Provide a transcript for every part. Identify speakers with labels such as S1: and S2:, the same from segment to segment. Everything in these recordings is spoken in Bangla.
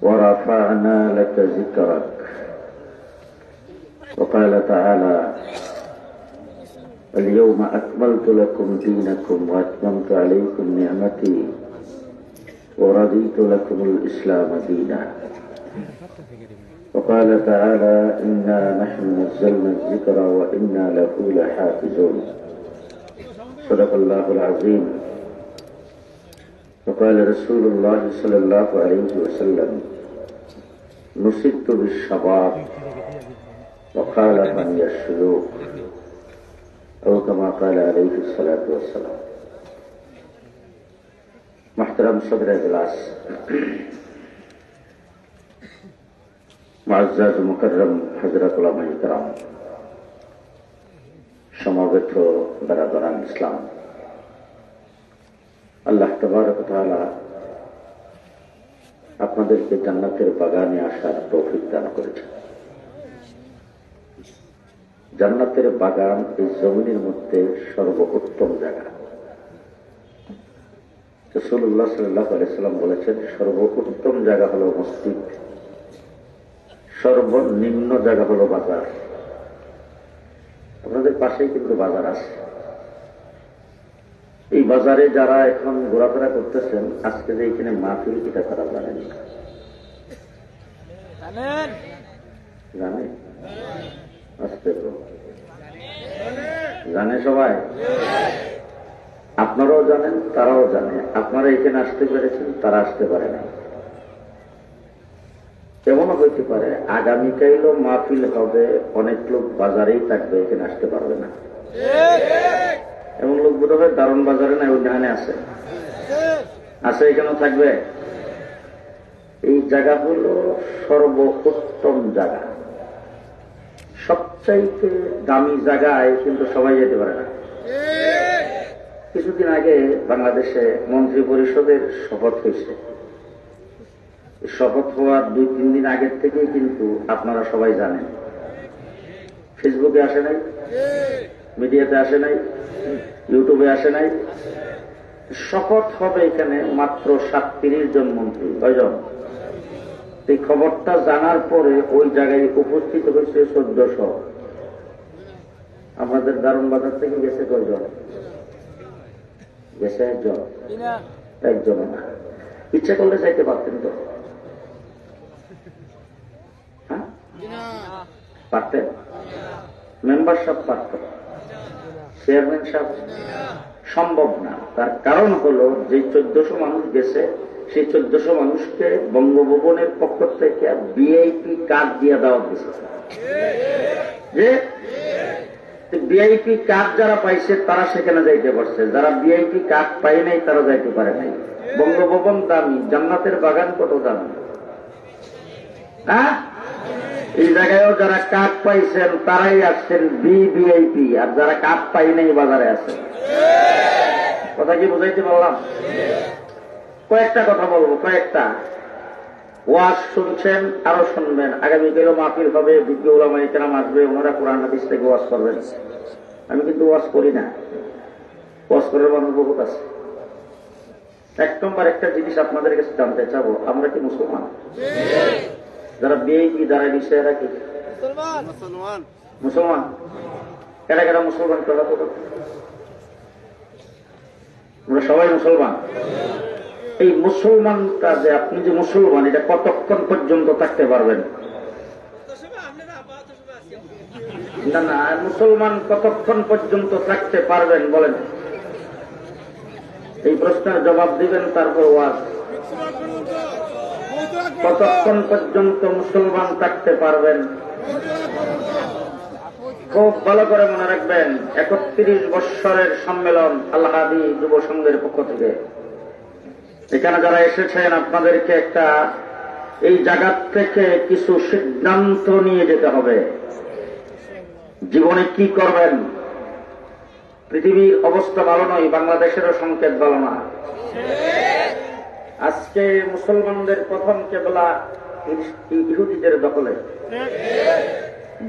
S1: ورفعنا لك ذكرك وقال تعالى اليوم أكملت لكم دينكم وأتممت عليكم نعمتي ورضيت لكم الإسلام دينا وقال تعالى إنا نحن نزلنا الذكر وإنا له لحافظون صدق الله العظيم وقال رسول الله صلى الله عليه وسلم نصرت بالشباب وقال من الشيوخ أو كما قال عليه الصلاة والسلام محترم صدر اجلاس মুআজ্জাজ মুকাররম হযরত উলামায়ে কেরাম সমবেত বারাদারান ইসলাম আল্লাহ তাবারক ওয়া তাআলা আপনাদেরকে জান্নাতের বাগানে আসার তৌফিক দান করেছেন। জান্নাতের বাগান এই জমিনের মধ্যে সর্বোত্তম জায়গা। রাসূলুল্লাহ সাল্লাল্লাহু আলাইহি ওয়াসাল্লাম বলেছেন সর্বোত্তম জায়গা হলো মসজিদ, সর্বনিম্ন জায়গা হলো বাজার। আপনাদের পাশেই কিন্তু বাজার আছে। এই বাজারে যারা এখন ঘোরাফেরা করতেছেন, আজকে যে এখানে মাহফিল, এটা তারা জানেন? জানে? আজকে তো জানে সবাই। আপনারাও জানেন, তারাও জানে। আপনারা এখানে আসতে পেরেছেন, তারা আসতে পারে না। এমনও হইতে পারে আগামীকালও মাহফিল হবে, অনেক লোক বাজারেই থাকবে, এখানে আসতে পারবে না। এমন লোক বোধ হয় দারুণ বাজারে না, ওইখানে আছে, এখানেও থাকবে। এই জায়গা হল সর্বোত্তম জায়গা, সবচাইতে দামি জায়গায়, কিন্তু সবাই যেতে পারে না। কিছুদিন আগে বাংলাদেশে মন্ত্রী পরিষদের শপথ হয়েছে। শপথ হওয়ার 2-3 দিন আগের থেকেই কিন্তু আপনারা সবাই জানেন, ফেসবুকে আসে নাই, মিডিয়াতে আসে নাই, ইউটিউবে আসে নাই। শপথ হবে এখানে মাত্র 37 জন মন্ত্রী। কয়জন? এই খবরটা জানার পরে ওই জায়গায় উপস্থিত হয়েছে 1400। আমাদের দারুণ বাজার থেকে গেছে কয়জন? গেছে একজন না। ইচ্ছা করলে চাইতে পারতেন তো? পারতেন? মেম্বার সাহেব পারত, চেয়ারম্যান সাহেব সম্ভব না। তার কারণ হলো যে 1400 মানুষ গেছে, সেই 1400 মানুষকে বঙ্গভবনের পক্ষ থেকে ভিআইপি কার্ড দিয়ে দেওয়া হয়েছে। যে ভিআইপি কার্ড যারা পাইছে তারা সেখানে যাইতে পারছে, যারা ভিআইপি কার্ড পাই নাই তারা যাইতে পারে নাই। বঙ্গভবন দামি, জান্নাতের বাগান কত দামি। এই জায়গায়ও যারা কার্ড পাইছেন তারাই আসছেন ভিআইপি, আর যারা কার্ড পাই নাই বাজারে আছেন। কথা কি বুঝাইতে পারলাম? কয়েকটা কথা বলবো, কয়েকটা। ওয়াজ শুনছেন, আরো শুনবেন। আগামীকালও মাহফিল হবে, বিজ্ঞ উলামায়ে কেরাম আসবে, ওনারা কোরআন হাদিস থেকে ওয়াজ করবেন। আমি কিন্তু ওয়াজ করি না, ওয়াজ করার মানুষ বহুত আছে। 1 নম্বর একটা জিনিস আপনাদের কাছে জানতে চাবো, আমরা কি মুসলমান? যারা বিআইপি যারা বিষয়, এরা কি মুসলমান? কারা কারা মুসলমান? কথা তো আমরা সবাই মুসলমান। এই মুসলমানটা যে আপনি যে মুসলমান, এটা কতক্ষণ পর্যন্ত থাকতে পারবেন? না না, মুসলমান কতক্ষণ পর্যন্ত থাকতে পারবেন বলেন? এই প্রশ্নের জবাব দিবেন, তারপর ওয়াজ। কতক্ষণ পর্যন্ত মুসলমান থাকতে পারবেন? খুব ভালো করে মনে রাখবেন, 31 বৎসরের সম্মেলন আল হাদি যুব সংঘের পক্ষ থেকে এখানে যারা এসেছেন, আপনাদেরকে একটা এই জায়গা থেকে কিছু সিদ্ধান্ত নিয়ে যেতে হবে। জীবনে কি করবেন? পৃথিবীর অবস্থা ভালো নয়, বাংলাদেশেরও সংকেত ভালো না। আজকে মুসলমানদের প্রথম কেবলা ইহুদিদের দখলে,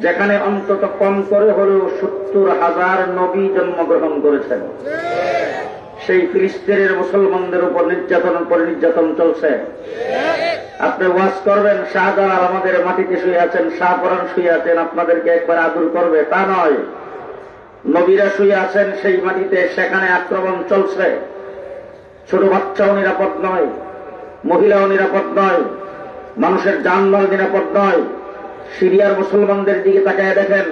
S1: যেখানে অন্তত কম করে হলেও 70,000 নবী জন্মগ্রহণ করেছেন। সেই ফিলিস্তিনের মুসলমানদের উপর নির্যাতন চলছে। আপনি ওয়াজ করবেন, শাহজালাল আমাদের মাটিতে শুয়ে আছেন, শাহপরান শুয়ে আছেন, আপনাদেরকে একবার আদর করবে তা নয়। নবীরা শুয়ে আছেন সেই মাটিতে, সেখানে আক্রমণ চলছে। ছোট বাচ্চাও নিরাপদ নয়, মহিলাও নিরাপদ নয়, মানুষের জানমাল নিরাপদ নয়। সিরিয়ার মুসলমানদের দিকে তাকায় দেখেন,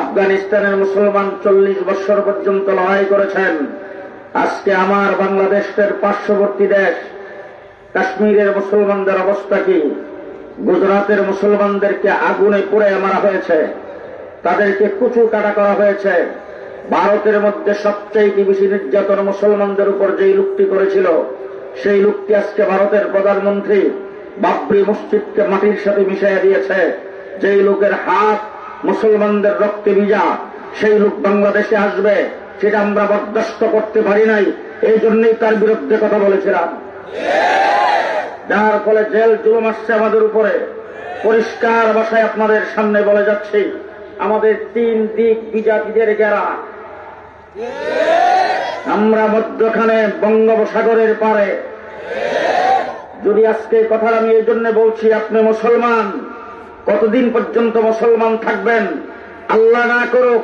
S1: আফগানিস্তানের মুসলমান 40 বছর পর্যন্ত লড়াই করেছেন। আজকে আমার বাংলাদেশের পার্শ্ববর্তী দেশ কাশ্মীরের মুসলমানদের অবস্থা কি? গুজরাটের মুসলমানদেরকে আগুনে পুড়ে মারা হয়েছে, তাদেরকে কুচু কাটা করা হয়েছে। ভারতের মধ্যে সবচেয়ে বেশি নির্যাতন মুসলমানদের উপর যেই লোকটি করেছিল, সেই লোকটি আজকে ভারতের প্রধানমন্ত্রী। বাবরি মসজিদকে মাটির সাথে মিশিয়ে দিয়েছে। যেই লোকের হাত মুসলমানদের রক্তে ভিজা, সেই লোক বাংলাদেশে আসবে, সেটা আমরা বরদাস্ত করতে পারি নাই। এই জন্যই তার বিরুদ্ধে কথা বলেছিলাম, যার ফলে জেল জুলুম আসছে আমাদের উপরে। পরিষ্কার ভাষায় আপনাদের সামনে বলে যাচ্ছি, আমাদের 3 দিক বিজাতিদের ঘেরা। আমরা মধ্যখানে বঙ্গোপসাগরের পারে। যদি আজকে কথা আমি এই জন্য বলছি, আপনি মুসলমান, কতদিন পর্যন্ত মুসলমান থাকবেন? আল্লাহ না করুক,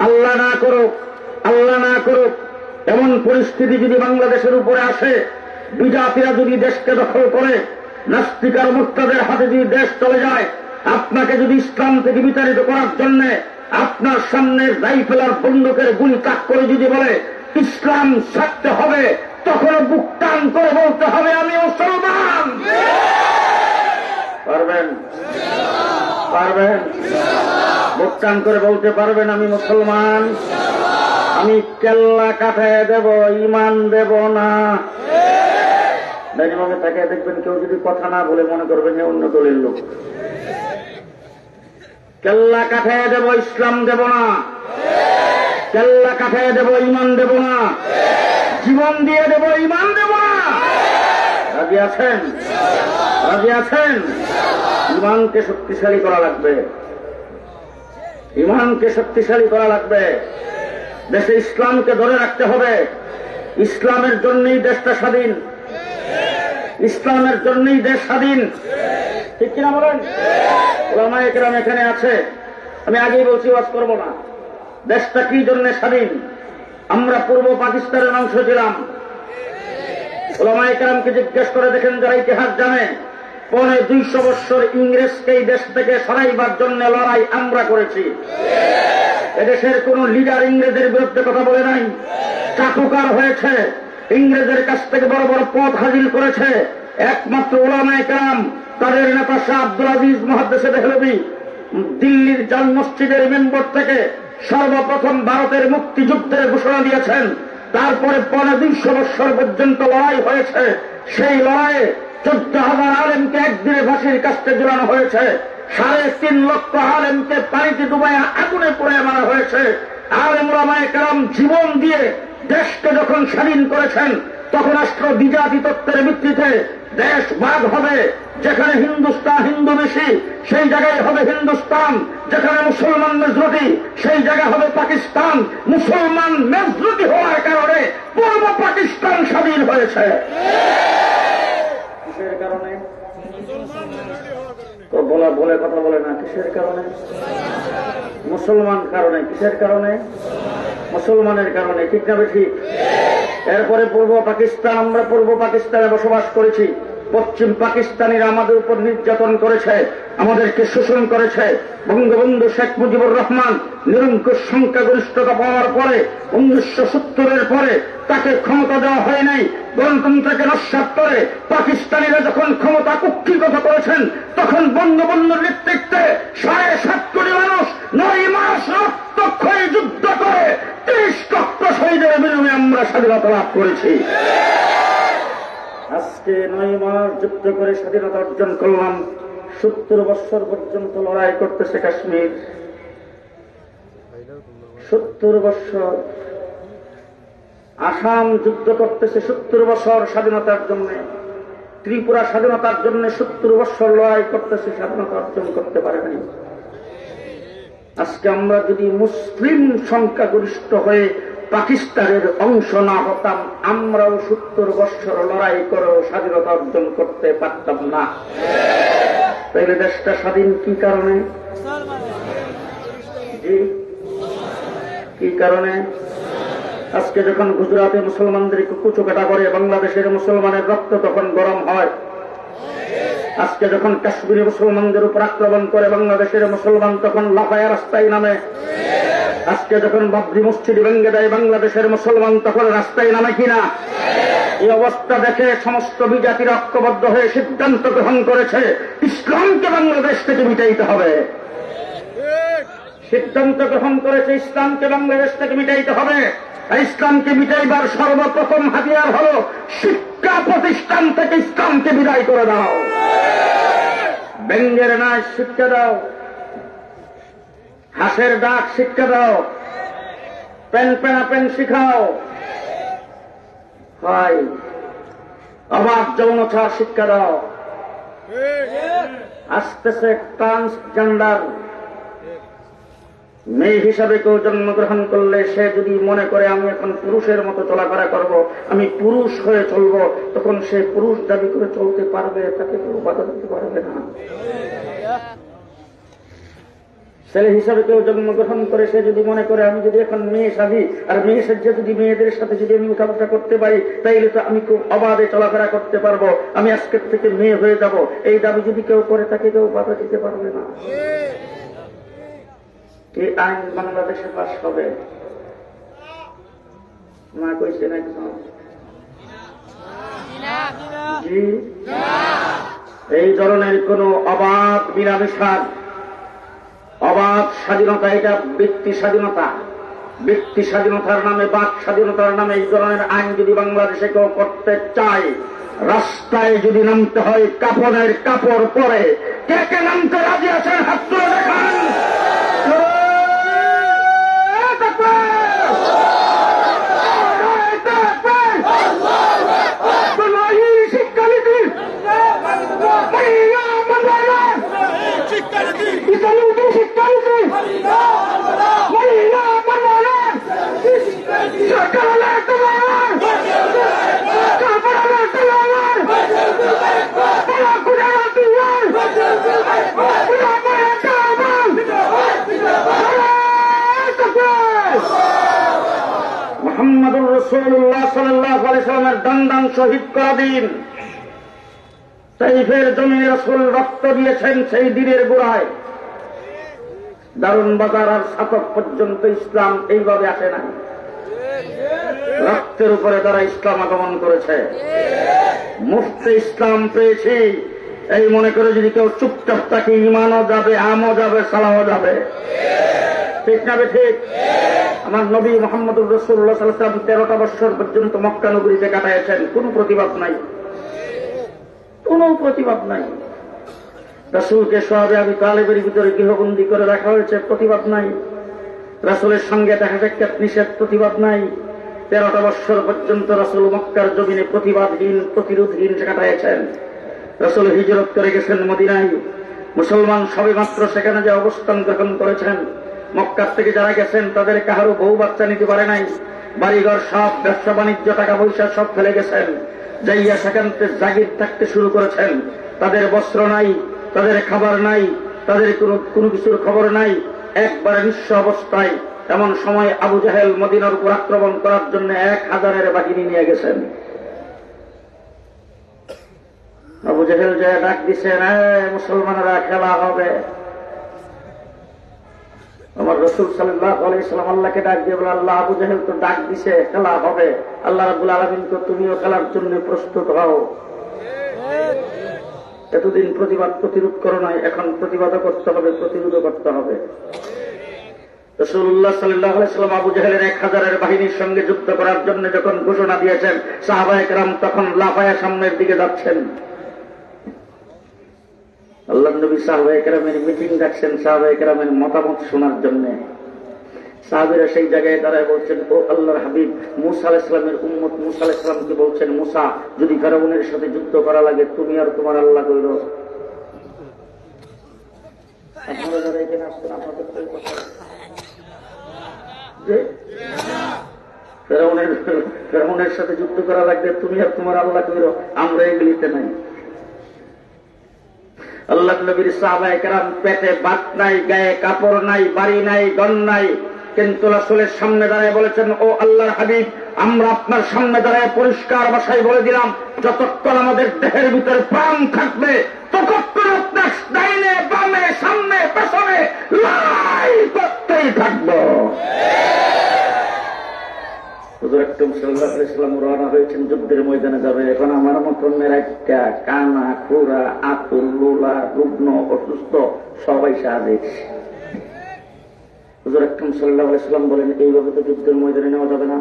S1: আল্লাহ না করুক, আল্লাহ না করুক এমন পরিস্থিতি যদি বাংলাদেশের উপরে আসে, বিজাতিরা যদি দেশকে দখল করে, নাস্তিকার মুর্তাদের হাতে যদি দেশ চলে যায়, আপনাকে যদি ইসলাম থেকে বিতাড়িত করার জন্য আপনার সামনে রাইফেল আর বন্দুকের গুলি তাক করে যদি বলে ইসলাম ছাড়তে হবে, তখন বুক টান করে বলতে হবে আমি মুসলমান। পারবেন? পারবেন? বুক টান করে বলতে পারবেন আমি মুসলমান? আমি কেল্লা কাটায় দেব, ইমান দেব না। ডাইনিমামে তাকে দেখবেন, কেউ যদি কথা না বলে মনে করবেন যে অন্য দলের লোক। কেল্লা কাটায় দেব, ইসলাম দেব না। কেল্লা কাটায় দেব, ইমান দেব না। জীবন দিয়ে দেব, ইমান দেব না। রাজি আছেন? রাজি আছেন? ইমানকে শক্তিশালী করা লাগবে, ইমানকে শক্তিশালী করা লাগবে। দেশে ইসলামকে ধরে রাখতে হবে। ইসলামের জন্যই দেশটা স্বাধীন, ইসলামের জন্যই দেশ স্বাধীন। ঠিক কিনা বলেন? ওলামায়ে কেরাম এখানে আছে, আমি আগেই বলছি, ওয়াজ করব না। দেশটা কি জন্য স্বাধীন? আমরা পূর্ব পাকিস্তানের অংশ ছিলাম। ওলামায়ে কেরামকে জিজ্ঞেস করে দেখেন, যারা ইতিহাস জানে, 250 বৎসর ইংরেজকে এই দেশ থেকে সরাইবার জন্য লড়াই আমরা করেছি। এদেশের কোন লিডার ইংরেজের বিরুদ্ধে কথা বলে নাই, চাটুকার হয়েছে, ইংরেজের কাছ থেকে বড় বড় পদ হাসিল করেছে একমাত্র ওলামায়ে কেরাম। তাদের নেতা শাহ আব্দুল আজিজ মুহাদ্দিস দেহলভী দিল্লির জাল মসজিদের মেম্বর থেকে সর্বপ্রথম ভারতের মুক্তিযুদ্ধের ঘোষণা দিয়েছেন। তারপরে 250 বৎসর পর্যন্ত লড়াই হয়েছে। সেই লড়াইয়ে 14,000 আলেমকে একদিনে ফাঁসির কাস্তে ঝুলানো হয়েছে। 3.5 লক্ষ আলেমকে পানিতে ডুবাইয়া আগুনে পুড়ে মারা হয়েছে। আলেম ওলামায়ে কেরাম জীবন দিয়ে দেশকে যখন স্বাধীন করেছেন, তখন রাষ্ট্র বিজাতি তত্ত্বের ভিত্তিতে দেশ ভাগ হবে। যেখানে হিন্দুস্তান হিন্দু বেশি, সেই জায়গায় হবে হিন্দুস্তান। যেখানে মুসলমান মেজরিটি, সেই জায়গা হবে পাকিস্তান। মুসলমান মেজরিটি হওয়ার কারণে পূর্ব পাকিস্তান স্বাধীন হয়েছে। কিসের কারণে? তো বলে কথা বলে না, কিসের কারণে? মুসলমান কারণে। কিসের কারণে? মুসলমানের কারণে। ঠিক না বেশি? এরপরে পূর্ব পাকিস্তান, আমরা পূর্ব পাকিস্তানে বসবাস করেছি। পশ্চিম পাকিস্তানিরা আমাদের উপর নির্যাতন করেছে, আমাদেরকে শোষণ করেছে। বঙ্গবন্ধু শেখ মুজিবুর রহমান নিরঙ্কুশ সংখ্যাগরিষ্ঠতা পাওয়ার পরে 1970-এর পরে তাকে ক্ষমতা দেওয়া হয় নাই, গণতন্ত্রকে নস্যাৎ করে পাকিস্তানিরা যখন ক্ষমতা কুক্ষিগত করেছেন, তখন বঙ্গবন্ধুর নেতৃত্বে 7.5 কোটি মানুষ 9 মাস রক্তক্ষয়ী যুদ্ধ করে 30 লক্ষ শহীদের বিনিময়ে আমরা স্বাধীনতা লাভ করেছি। আজকে 9 মাস যুদ্ধ করে স্বাধীনতা অর্জন করলাম। 70 বছর পর্যন্ত লড়াই করতেছে কাশ্মীর। 70 বছর। আসাম যুদ্ধ করতেছে 70 বছর স্বাধীনতার জন্য। ত্রিপুরা স্বাধীনতার জন্য 70 বছর লড়াই করতেছে, স্বাধীনতা অর্জন করতে পারে নাই। আজকে আমরা যদি মুসলিম সংখ্যাগরিষ্ঠ হয়ে পাকিস্তানের অংশ না হতাম, আমরাও 70 বছর লড়াই করেও স্বাধীনতা অর্জন করতে পারতাম না। তাইলে দেশটা স্বাধীন কি কারণে? জি, কি কারণে? আজকে যখন গুজরাটে মুসলমানদের কুচুকাটা করে বাংলাদেশের মুসলমানের রক্ত তখন গরম হয়। আজকে যখন কাশ্মীরে মুসলমানদের উপর আক্রমণ করে বাংলাদেশের মুসলমান তখন লাফায়া রাস্তায় নামে। আজকে যখন বাবরি মসজিদ ভেঙে দেয় বাংলাদেশের মুসলমান তখন রাস্তায় নামে কিনা? এই অবস্থা দেখে সমস্ত বিজাতির ঐক্যবদ্ধ হয়ে সিদ্ধান্ত গ্রহণ করেছে ইসলামকে বাংলাদেশ থেকে মিটাইতে হবে। সিদ্ধান্ত গ্রহণ করেছে ইসলামকে বাংলাদেশ থেকে মিটাইতে হবে। ইসলামকে মিটাইবার সর্বপ্রথম হাতিয়ার হল শিক্ষা প্রতিষ্ঠান থেকে ইসলামকে বিদায় করে দাও। ব্যঙ্গের নাচ শিক্ষা দাও, হাসের ডাক শিক্ষা দাও, পেন পেন শিখাও, হয় অবাধ যৌনতা শিক্ষা দাও। আসতেছে ট্রান্সজেন্ডার মেয়ে হিসাবে কেউ জন্মগ্রহণ করলে সে যদি মনে করে আমি এখন পুরুষের মতো চলাফেরা করব, আমি পুরুষ হয়ে চলব, তখন সে পুরুষ দাবি করে চলতে পারবে, তাকে কেউ বাধা দিতে পারবে না। ছেলে হিসাবে কেউ জন্মগ্রহণ করে সে যদি মনে করে আমি যদি এখন মেয়ে সাজি আর মেয়ে সাজে যদি মেয়েদের সাথে যদি আমি উঠাবসা করতে পারি তাইলে তো আমি খুব অবাধে চলাফেরা করতে পারবো, আমি আজকের থেকে মেয়ে হয়ে যাব, এই দাবি যদি কেউ করে তাকে কেউ বাধা দিতে পারবে না। এই আইন বাংলাদেশে পাশ হবে না কইছেন একজন? জি, এই ধরনের কোন অবাধ বিনাবিসাদ অবাধ স্বাধীনতা, এটা ব্যক্তি স্বাধীনতা, ব্যক্তি স্বাধীনতার নামে বাক স্বাধীনতার নামে এই ধরনের আইন যদি বাংলাদেশে কেউ করতে চায়, রাস্তায় যদি নামতে হয় কাপড়ের কাপড় পরে, কে কে নামতে রাজি আছেন হাত তুলে দেখান। মুহাম্মদুর রাসূলুল্লাহ সাল্লাল্লাহু আলাইহি ওয়াসাল্লামের দান শহীদ করা দিন, তাইফের জমিনে রাসূল রক্ত দিয়েছেন সেই দিনের গোড়ায়। দারুন বাজার আর ছাতক পর্যন্ত ইসলাম এইভাবে আসে না, রক্তের উপরে তারা ইসলাম আগমন করেছে। মুফতে ইসলাম পেয়েছি এই মনে করে যদি কেউ চুপচাপ থাকে, ইমানও যাবে, আমও যাবে, সালাহও যাবে। ঠিক না ঠিক? আমার নবী মুহাম্মদুর রাসূলুল্লাহ সাল্লাল্লাহু আলাইহি ওয়াসাল্লাম 13টা বছর পর্যন্ত মক্কা নগরীতে কাটাইছেন, কোন প্রতিবাদ নাই, কোন প্রতিবাদ নাই। রাসূলকে সাহাবে আবু তালেবের ভিতরে গৃহবন্দী করে রাখা হয়েছে, প্রতিবাদ নাই। রাসূলের সঙ্গে দেখা সাক্ষাৎ নিষেধ, প্রতিবাদ নাই। 13টা বছর পর্যন্ত রাসূল মক্কার জমিনে প্রতিবাদহীন প্রতিরোধহীন কাটাইছেন। রাসূল হিজরত করে গেছেন মদিনায়, মুসলমান সবে মাত্র সেখানে যে অবস্থান গ্রহণ করেছেন। মক্কার থেকে যারা গেছেন তাদের কাহারও বউ বাচ্চা নিতে পারে নাই, বাড়িঘর সব, ব্যবসা বাণিজ্য, টাকা পয়সা সব ফেলে গেছেন, যাইয়া সেখান থেকে জাগির থাকতে শুরু করেছেন। তাদের বস্ত্র নাই, তাদের খাবার নাই, তাদের কোনো কিছুর খবর নাই, একবারে নিঃস্ব অবস্থায়। এমন সময় আবু জাহেল মদিনার উপর আক্রমণ করার জন্য 1000-এর বাহিনী নিয়ে গেছেন। আবু জাহেল যে ডাক দিচ্ছেন, মুসলমানেরা খেলা হবে। আমার রাসূল সাল্লাল্লাহু আলাইহি ওয়াসাল্লাম আল্লাহকে ডাক দিয়ে বলে, আল্লাহ, আবু জাহেল তো ডাক দিছে খেলা হবে, আল্লাহ রাব্বুল আলামিন তো তুমিও খেলার জন্য প্রস্তুত হও। এতদিন প্রতিবাদ প্রতিরোধ করো নাই, এখন প্রতিবাদও করতে হবে, প্রতিরোধও করতে হবে। রাসূলুল্লাহ সাল্লাল্লাহু আলাইহি ওয়াসাল্লাম আবু জাহেলের 1000-এর বাহিনীর সঙ্গে যুদ্ধ করার জন্য যখন ঘোষণা দিয়েছেন, সাহাবায়ে কেরাম তখন লাফায়া সামনের দিকে যাচ্ছেন। আল্লাহর নবী সাহাবায়ে কেরামের মিটিং ডাকছেন, সাহাবায়ে কেরামের মতামত শোনার জন্য। সাহাবীরা সেই জায়গায় দাঁড়ায় বলছেন, ও আল্লাহর হাবিব, মুসা আলাইহিস সালামের উম্মত মুসা আলাইহিস সালামকে বলছেন, মুসা, যদি ফেরাউনের সাথে যুদ্ধ করা লাগে তুমি আর তোমার আল্লাহ কইল। আপনারা যারা এখানে আসছেন আপনাদের ফেরাউনের সাথে যুদ্ধ করা লাগবে, তুমি আর তোমার আল্লাহ করো, আমরা এগুলিতে নাই। আল্লাহ নবীর সাহাবায়ে কেরাম পেটে ভাত নাই, গায়ে কাপড় নাই, বাড়ি নাই, ঘর নাই, কিন্তু রাসূলের সামনে দাঁড়ায় বলেছেন, ও আল্লাহর হাবিব, আমরা আপনার সামনে দাঁড়ায় পরিষ্কার ভাষায় বলে দিলাম, যতক্ষণ আমাদের দেহের ভিতরে প্রাণ থাকবে ততক্ষণ আপনার ডাইনে বামে সামনে পেছনে লড়াই করতেই থাকবো। হুজুর আকরাম সাল্লাল্লাহু আলাইহি ওয়াসাল্লাম রওনা হয়েছেন, যুদ্ধের ময়দানে যাবে। এখন আমার মতন একটা কানা, খুরা, আতুল, লোলা, রুগ্ন, অসুস্থ সবাই সাহায্য। হুজুর আকরাম সাল্লাল্লাহু আলাইহি ওয়াসাল্লাম বলেন, এইভাবে তো যুদ্ধের ময়দানে নেওয়া যাবে না।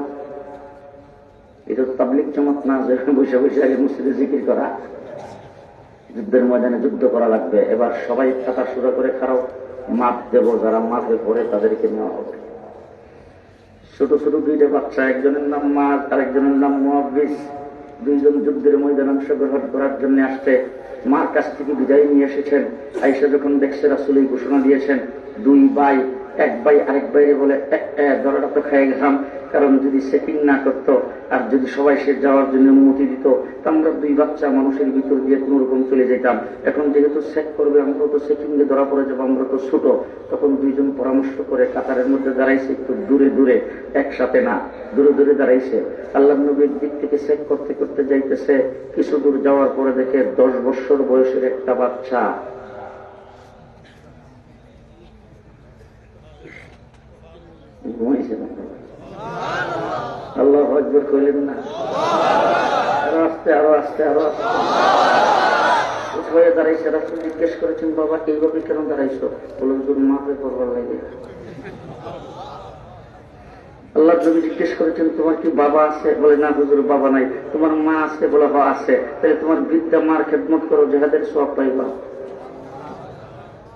S1: এটা তো তাবলীগ জামাত না যে বসে বসে আগে মসজিদে জিকির করা। যুদ্ধের ময়দানে যুদ্ধ করা লাগবে। এবার সবাই থাকা শুরু করে খারাপ মাপ দেব, যারা মাপে পড়ে তাদেরকে নেওয়া হবে। ছোট ছোট দুইটা বাচ্চা, একজনের নাম মাজ, আরেকজনের নাম মুআব্বিস, দুইজন যুদ্ধের ময়দানে অংশগ্রহণ করার জন্য আসছে। মার কাছ থেকে বিদায় নিয়ে এসেছেন। আয়েশা যখন দেখছে রাসূল এই ঘোষণা দিয়েছেন, দুই ভাই, এক ভাই আরেক ভাইরে বলে ধরাটা তো খেয়ে গেলাম, কারণ যদি সেটিং না করতো আর যদি সবাই সে যাওয়ার জন্য অনুমতি দিত, তা আমরা দুই বাচ্চা মানুষের ভিতর দিয়ে কোন রকম চলে যেতাম। এখন যেহেতু চেক করবে, আমরা তো চেকিং এ ধরা পড়ে যাবো, আমরা তো ছোট। তখন দুইজন পরামর্শ করে কাতারের মধ্যে দাঁড়াইছে, একটু দূরে দূরে, একসাথে না, দূরে দূরে দাঁড়াইছে। আল্লাহ নবীর দিক থেকে চেক করতে করতে যাইতেছে। কিছু দূর যাওয়ার পরে দেখে 10 বছর বয়সের একটা বাচ্চা ঘুমাইছে। আল্লাহু আকবার কইলেন না? আরো আস্তে, আরো আস্তে, আরো আস্তে হয়ে দাঁড়াইছে। রাসূল জিজ্ঞেস করেছেন, বাবা এইভাবে কেন দাঁড়াইছো? বলে, হুজুর মাফে করবার লাগে। আল্লাহ নবী জিজ্ঞেস করেছেন, তোমার কি বাবা আছে? বলে, না হুজুর বাবা নাই। তোমার মা আছে? বলে, হ্যাঁ আছে। তাহলে তোমার বৃদ্ধা মার খেদমত করো, জিহাদের সওয়াব পাইবা।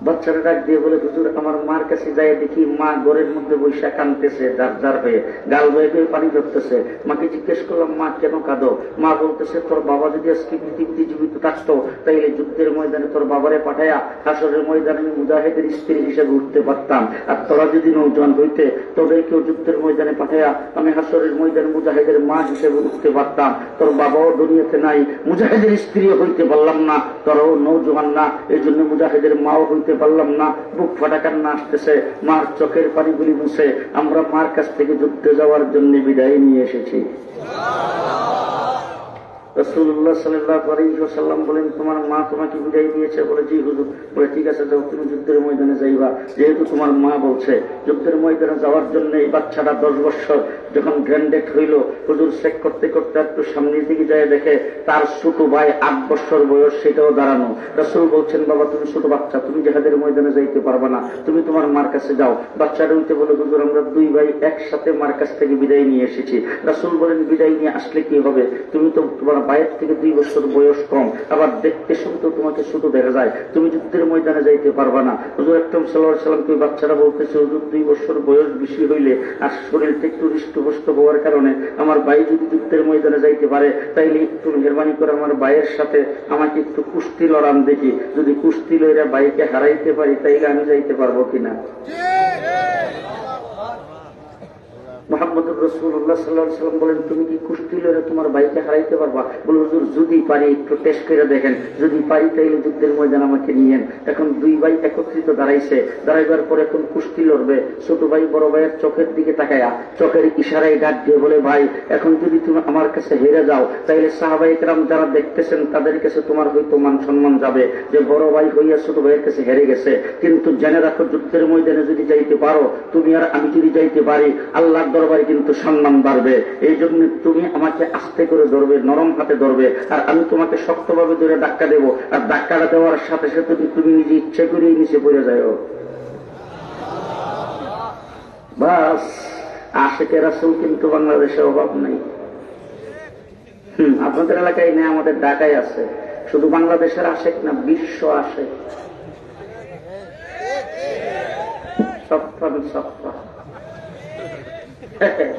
S1: বাচ্চারা ডাক দিয়ে বলে, হুজুর আমার মার কাছে যাই দেখি মা ঘরের মধ্যে বৈশা কাঁদতেছে, যার হয়ে গাল বয়ে বয়ে পানি ধরতেছে। মাকে জিজ্ঞেস করলাম, মা কেন কাঁদো? মা বলতেছে, তোর বাবা যদি আজকে পৃথিবীতে জীবিত থাকতো তাইলে যুদ্ধের ময়দানে তোর বাবারে পাঠাইয়া হাসরের ময়দানে মুজাহিদের স্ত্রী হিসেবে উঠতে পারতাম, আর তোরা যদি নৌজওয়ান হইতে তোদেরকেও যুদ্ধের ময়দানে পাঠাইয়া আমি হাসরের ময়দানে মুজাহিদের মা হিসেবে উঠতে পারতাম। তোর বাবাও দুনিয়াতে নাই, মুজাহিদের স্ত্রীও হইতে পারলাম না, তোরাও নৌজওয়ান না, এই জন্য মুজাহিদের মাও হইতে পারলাম না। বুক ফাটা কান্না আসতেছে, মার চোখের পানিগুলি মুছে আমরা মার কাছ থেকে যুদ্ধে যাওয়ার জন্য বিদায় নিয়ে এসেছি। রাসূলুল্লাহ সাল্লাল্লাহু আলাইহি ওয়াসাল্লাম বলেন, তোমার মা তোমাকে বিদায় দিয়েছে? বলে, জি হুজুর। বলে, ঠিক আছে, যাও, তুমি যুদ্ধের ময়দানে যাইবা। যেহেতু তোমার মা বলছে যুদ্ধের ময়দানে যাওয়ার জন্য, এই বাচ্চাটা 10 বছর যখন গ্র্যান্ডেড হইল, হুজুর চেক করতে করতে একটু সামনের দিকে যায়, দেখে তার ছোট ভাই 8 বছর বয়স, সেটাও দাঁড়ানো। রাসূল বলছেন, বাবা তুমি ছোট বাচ্চা, তুমি জিহাদের ময়দানে যাইতে পারবা না, তুমি তোমার মার কাছে যাও। বাচ্চাটা উঠতে বলে, হুজুর আমরা দুই ভাই একসাথে মার কাছ থেকে বিদায় নিয়ে এসেছি। রাসূল বলেন, বিদায় নিয়ে আসলে কি হবে? তুমি তো তোমার ভাইয়ের থেকে 2 বছর বয়স কম, আবার দেখতে শুনতে তোমাকে ছোট দেখা যায়, তুমি যুদ্ধের ময়দানে যাইতে পারবা না। হুজুর আকরাম সাল্লাল্লাহু আলাইহি ওয়াসাল্লামকে বাচ্চারা বলতেছে, হুজুর 2 বছর বয়স বেশি হইলে আর শরীরটা একটু হৃষ্টপুষ্ট হওয়ার কারণে আমার ভাই যদি যুদ্ধের ময়দানে যাইতে পারে, তাইলে একটু মেহরবানি করে আমার ভাইয়ের সাথে আমাকে একটু কুস্তি লড়ান দেখি, যদি কুস্তি লইরা ভাইকে হারাইতে পারি তাইলে আমি যাইতে পারবো কিনা। মুহাম্মদুর রাসূলুল্লাহ সাল্লাল্লাহু আলাইহি ওয়াসাল্লাম বলেন, তুমি কি কুস্তি লড়ে তোমার ভাইকে হারাইতে পারবা? বলে, হুজুর যদি পারি একটু টেস্ট করে দেখেন, যদি পারি তাইলে যুদ্ধের ময়দান আমাকে নিয়েন। এখন 2 ভাই একত্রিত দাঁড়াইছে, দাঁড়াইবার পর এখন কুস্তি লড়বে। ছোট ভাই বড় ভাইয়ের চোখের দিকে তাকায়া চোখের ইশারায় ডাক দিয়ে বলে, ভাই এখন যদি তুমি আমার কাছে হেরে যাও তাইলে সাহাবায়ে কেরাম যারা দেখতেছেন তাদের কাছে তোমার হয়তো মান সম্মান যাবে যে বড় ভাই হইয়া ছোট ভাইয়ের কাছে হেরে গেছে। কিন্তু জেনে রাখো, যুদ্ধের ময়দানে যদি যাইতে পারো, তুমি আর আমি যদি যাইতে পারি, আল্লাহর দরবারে কিন্তু সম্মান বাড়বে। এই জন্য তুমি আমাকে আস্তে করে ধরবে, নরম হাতে ধরবে, আর আমি তোমাকে শক্তভাবে ধরে ধাক্কা দেবো, আর ধাক্কাটা দেওয়ার সাথে সাথে তুমি নিজে ইচ্ছে করেই নিচে পড়ে যাও। বাস, আশিকে রাসূল কিন্তু বাংলাদেশে অভাব নেই। আপনাদের এলাকায় নেই, আমাদের ঢাকায় আছে। শুধু বাংলাদেশের আশেক না, বিশ্ব আশেক। সপ্তাহ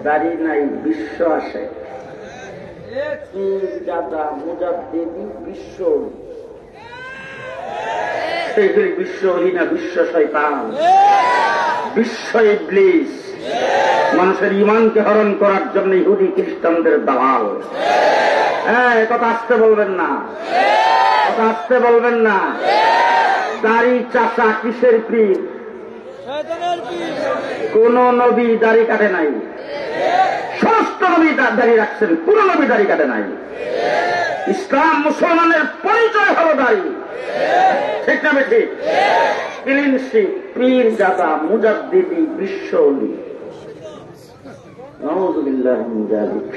S1: দাড়ি নাই, বিশ্ব আসে। দাদা মুজাদ্দিদি বিশ্ব, সেইগুলি বিশ্ব না, বিশ্ব শয়তান, বিশ্ব ইবলিস। মানুষের ইমানকে হরণ করার জন্য ইহুদি খ্রিস্টানদের দালাল। হ্যাঁ, কথা আসতে বলবেন না, কথা আসতে বলবেন না। দাড়ি চাষা কিসের পীর? কোন নবী দাড়ি কাটে নাই, সমস্ত নবী দাড়ি রাখছেন, কোন নবী দাড়ি কাটে নাই। ইসলাম মুসলমানের পরিচয় হল দাড়ি, ঠিক না বেঠি? ক্লিনসি পীর জাদা মুজাদ্দিদি বিশ্বলি নাউযুবিল্লাহি মিন যালিক।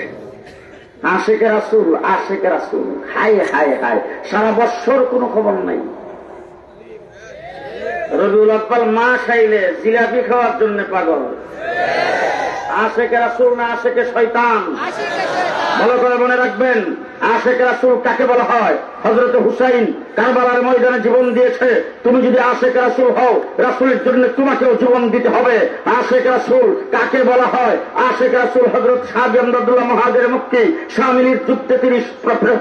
S1: আশিকে রাসূল, আশিকে রাসূল, হায় হায় হায়, সারা বছর কোনো খবর নাই। রবিউল আউয়াল মাস আইলে জিলাপি খাওয়ার জন্য পাগল। আশিকে রাসূল না আশিকে শয়তান? ভালো করে মনে রাখবেন, আশিকে রাসূল কাকে বলা হয়? হযরত হুসাইন কারবালার ময়দানে জীবন দিয়েছে। তুমি যদি আশিকে রাসূল হও, রাসূলের জন্য তোমাকেও জীবন দিতে হবে। আশিকে রাসূল কাকে বলা হয়? আশিকে রাসূল হযরত সাহাবী আব্দুল্লাহ মুহাজির মক্কি, শামিলির যুদ্ধে তিনি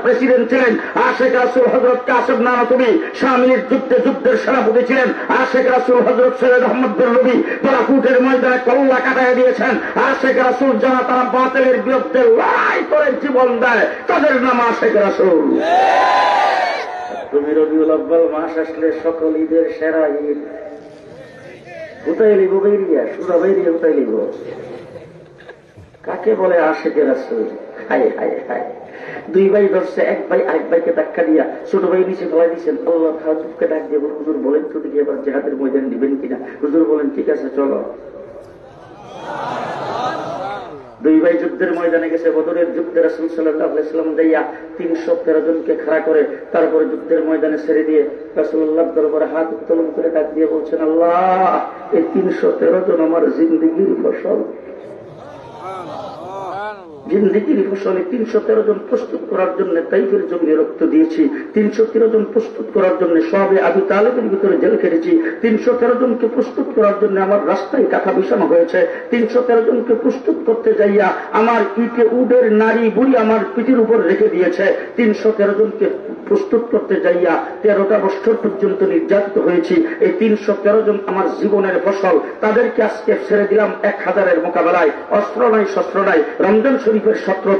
S1: প্রেসিডেন্ট ছিলেন। আশিকে রাসূল হযরত কাসিম নানতুবি, শামিলির যুদ্ধের সেনাপতি ছিলেন। আশিকে রাসূল হযরত সৈয়দ আহমদ বেরলভী বালাকুটের ময়দানে কল্লা কাটায় দিয়েছেন। আশিকে রাসূল যারা তারা বাতিলের বিরুদ্ধে লড়াই করে জীবন দেয়, তাদের নাম আশিকে রাসূল। তুমি রবিউল আউয়াল মাস আসলে সকল ঈদের সেরা ঈদ কোথায় লিব? বেরিয়া সুরা বেরিয়ে কোথায় লিব? কাকে বলে আশিকে রাসূল? হায় হায় হায়। দুই ভাই ধরছে, এক ভাই আরেক ভাইকে ধাক্কা দিয়া ছোট ভাই নিচে ফেলাই দিচ্ছেন। আল্লাহ খাওয়াকে ডাক দিয়ে হুজুর বলেন তো দেখি এবার জিহাদের ময়দান দিবেন কিনা? হুজুর বলেন ঠিক আছে চলো। দুই ভাই যুদ্ধের ময়দানে গেছে। বদরের যুদ্ধে রাসূল সাল্লাল্লাহু আলাইহি ওয়াসাল্লাম যাইয়া 313 জনকে খাড়া করে তারপরে যুদ্ধের ময়দানে ছেড়ে দিয়ে রাসূলুল্লাহর দরবারে হাত উত্তোলন করে ডাক দিয়ে বলছেন, আল্লাহ এই 313 জন আমার জিন্দেগীর ফসল। জিন্দেগীর ফসলে 313 জন প্রস্তুত করার জন্য তাইফের জমিনে রক্ত দিয়েছি। 313 জন প্রস্তুত করার জন্য সবে আবু তালেবের ভিতরে জেল খেটেছি। 313 জনকে প্রস্তুত করার জন্য আমার রাস্তায় কাঁথা বিছানো হয়েছে। 313 জনকে প্রস্তুত করতে যাইয়া আমার ইটে উডের নারী বুড়ি আমার পিঠের উপর রেখে দিয়েছে। 313 জনকে প্রস্তুত করতে যাইয়া 13টা বছর পর্যন্ত নির্যাতিত হয়েছি। এই 313 জন আমার জীবনের ফসল। তাদেরকে আজকে ছেড়ে দিলাম 1000-এর মোকাবেলায়। অস্ত্র নাই, শস্ত্র নাই। রমজান শরীফের 17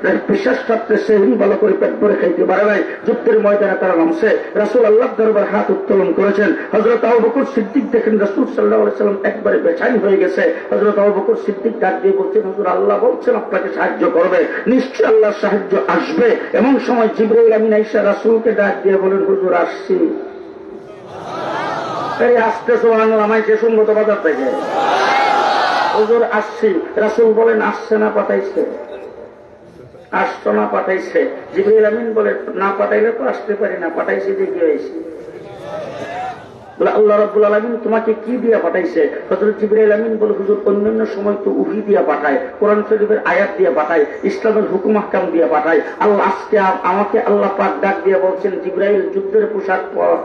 S1: তারিখ বিশ্বাস রাত্রে সেহরি ভালো করে পেট ভরে খাইতে পারে নাই। যুদ্ধের ময়দানে তারা নামছে। রাসূল আল্লাহর দরবার হাত উত্তোলন করেছেন। হযরত আবু বকর সিদ্দিক দেখেন রাসূল সাল্লাল্লাহু আলাইহি ওয়াসাল্লাম একবারে বেচैन হয়ে গেছে। হযরত আবু বকর সিদ্দিক ডাক দিয়ে বলছেন, হুজুর আল্লাহ বলছেন আপনাকে সাহায্য করবে, নিশ্চয় আল্লাহর সাহায্য আসবে। এমন সময় জিবরাইল আমিন আয়েশা রাসূলকে ডাক দিয়ে বলেন, হুজুর আসছি। এই আসতে সুবহানাল্লাহ, আমাকে শুনবো তো বাজার থেকে। হুজুর আসছি। রাসূল বলেন আসছে না পাঠাইছে? আসতো না পাঠাইছে। জিবরাইল আমিন বলে না পাঠাইলে তো আসতে পারি না, পাঠাইছে যে কি হয়েছে? বলে আল্লাহ রাব্বুল আলামিন তোমাকে কি দিয়া পাঠাইছে? হযরত জিবরাইল আমিন বলে, হুজুর অন্যান্য সময় তো ওহী দিয়া পাঠায়, কোরআন শরীফের আয়াত দিয়ে পাঠায়, ইসলামের হুকুম আহকাম দিয়ে পাঠায়। আল্লাহ আজকে আমাকে আল্লাহ পাক ডাক দিয়ে বলছেন, জিবরাইল যুদ্ধের পোশাক পর।